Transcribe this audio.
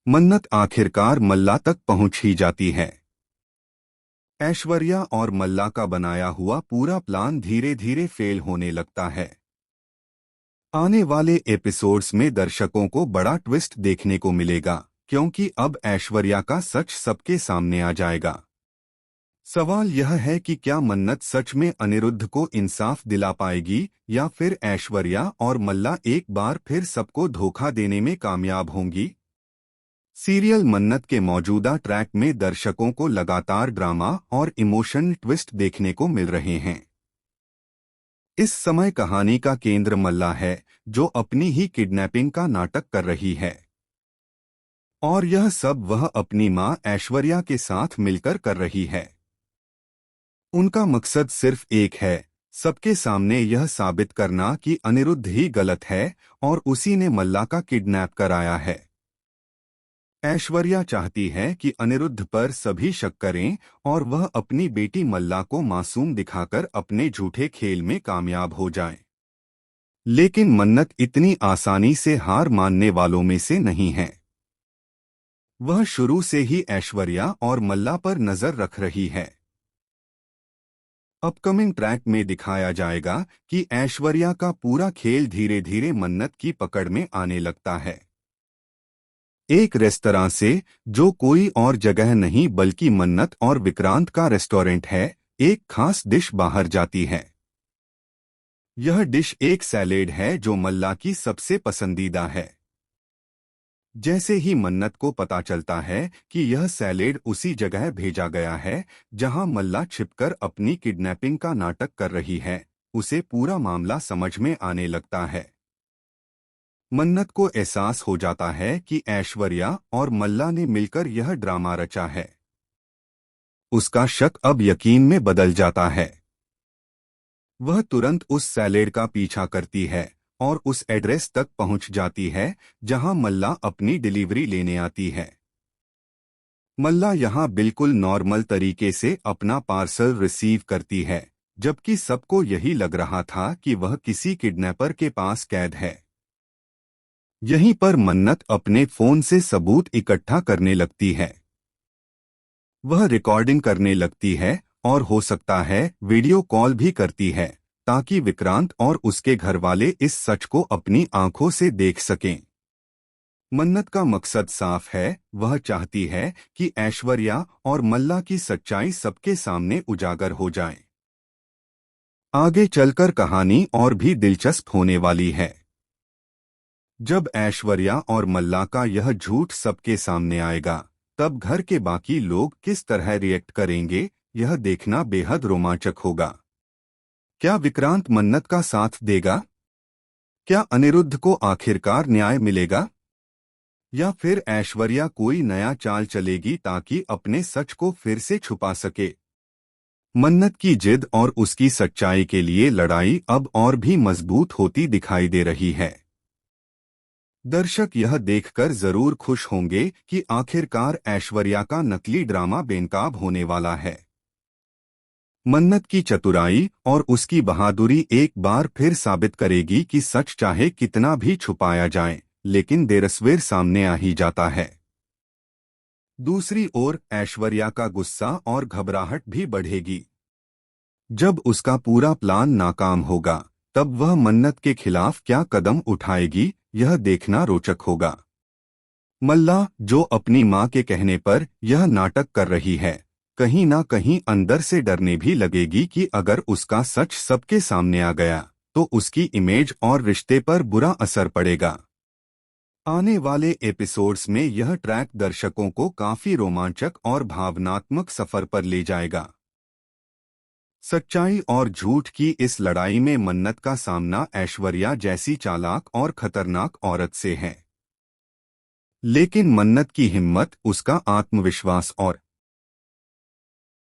मन्नत आखिरकार मल्ला तक पहुंच ही जाती है। ऐश्वर्या और मल्ला का बनाया हुआ पूरा प्लान धीरे धीरे फेल होने लगता है। आने वाले एपिसोड्स में दर्शकों को बड़ा ट्विस्ट देखने को मिलेगा, क्योंकि अब ऐश्वर्या का सच सबके सामने आ जाएगा। सवाल यह है कि क्या मन्नत सच में अनिरुद्ध को इंसाफ दिला पाएगी, या फिर ऐश्वर्या और मल्ला एक बार फिर सबको धोखा देने में कामयाब होंगी। सीरियल मन्नत के मौजूदा ट्रैक में दर्शकों को लगातार ड्रामा और इमोशनल ट्विस्ट देखने को मिल रहे हैं। इस समय कहानी का केंद्र मल्ला है, जो अपनी ही किडनैपिंग का नाटक कर रही है, और यह सब वह अपनी मां ऐश्वर्या के साथ मिलकर कर रही है। उनका मकसद सिर्फ एक है, सबके सामने यह साबित करना कि अनिरुद्ध ही गलत है और उसी ने मल्ला का किडनैप कराया है। ऐश्वर्या चाहती है कि अनिरुद्ध पर सभी शक करें और वह अपनी बेटी मल्ला को मासूम दिखाकर अपने झूठे खेल में कामयाब हो जाए। लेकिन मन्नत इतनी आसानी से हार मानने वालों में से नहीं है। वह शुरू से ही ऐश्वर्या और मल्ला पर नजर रख रही है। अपकमिंग ट्रैक में दिखाया जाएगा कि ऐश्वर्या का पूरा खेल धीरे धीरे मन्नत की पकड़ में आने लगता है। एक रेस्तरां से, जो कोई और जगह नहीं बल्कि मन्नत और विक्रांत का रेस्टोरेंट है, एक खास डिश बाहर जाती है। यह डिश एक सैलेड है जो मल्ला की सबसे पसंदीदा है। जैसे ही मन्नत को पता चलता है कि यह सैलेड उसी जगह भेजा गया है जहां मल्ला छिपकर अपनी किडनैपिंग का नाटक कर रही है, उसे पूरा मामला समझ में आने लगता है। मन्नत को एहसास हो जाता है कि ऐश्वर्या और मल्ला ने मिलकर यह ड्रामा रचा है। उसका शक अब यकीन में बदल जाता है। वह तुरंत उस सैलेड का पीछा करती है और उस एड्रेस तक पहुंच जाती है जहां मल्ला अपनी डिलीवरी लेने आती है। मल्ला यहां बिल्कुल नॉर्मल तरीके से अपना पार्सल रिसीव करती है, जबकि सबको यही लग रहा था कि वह किसी किडनैपर के पास कैद है। यहीं पर मन्नत अपने फोन से सबूत इकट्ठा करने लगती है। वह रिकॉर्डिंग करने लगती है और हो सकता है वीडियो कॉल भी करती है, ताकि विक्रांत और उसके घरवाले इस सच को अपनी आंखों से देख सकें। मन्नत का मकसद साफ है, वह चाहती है कि ऐश्वर्या और मल्ला की सच्चाई सबके सामने उजागर हो जाए। आगे चलकर कहानी और भी दिलचस्प होने वाली है। जब ऐश्वर्या और मल्ला का यह झूठ सबके सामने आएगा, तब घर के बाकी लोग किस तरह रिएक्ट करेंगे, यह देखना बेहद रोमांचक होगा। क्या विक्रांत मन्नत का साथ देगा? क्या अनिरुद्ध को आखिरकार न्याय मिलेगा? या फिर ऐश्वर्या कोई नया चाल चलेगी ताकि अपने सच को फिर से छुपा सके? मन्नत की जिद और उसकी सच्चाई के लिए लड़ाई अब और भी मजबूत होती दिखाई दे रही है। दर्शक यह देखकर जरूर खुश होंगे कि आखिरकार ऐश्वर्या का नकली ड्रामा बेनकाब होने वाला है। मन्नत की चतुराई और उसकी बहादुरी एक बार फिर साबित करेगी कि सच चाहे कितना भी छुपाया जाए, लेकिन देरसवेर सामने आ ही जाता है। दूसरी ओर ऐश्वर्या का गुस्सा और घबराहट भी बढ़ेगी। जब उसका पूरा प्लान नाकाम होगा, तब वह मन्नत के खिलाफ क्या कदम उठाएगी, यह देखना रोचक होगा। मल्ला, जो अपनी मां के कहने पर यह नाटक कर रही है, कहीं ना कहीं अंदर से डरने भी लगेगी कि अगर उसका सच सबके सामने आ गया तो उसकी इमेज और रिश्ते पर बुरा असर पड़ेगा। आने वाले एपिसोड्स में यह ट्रैक दर्शकों को काफी रोमांचक और भावनात्मक सफर पर ले जाएगा। सच्चाई और झूठ की इस लड़ाई में मन्नत का सामना ऐश्वर्या जैसी चालाक और खतरनाक औरत से है। लेकिन मन्नत की हिम्मत, उसका आत्मविश्वास और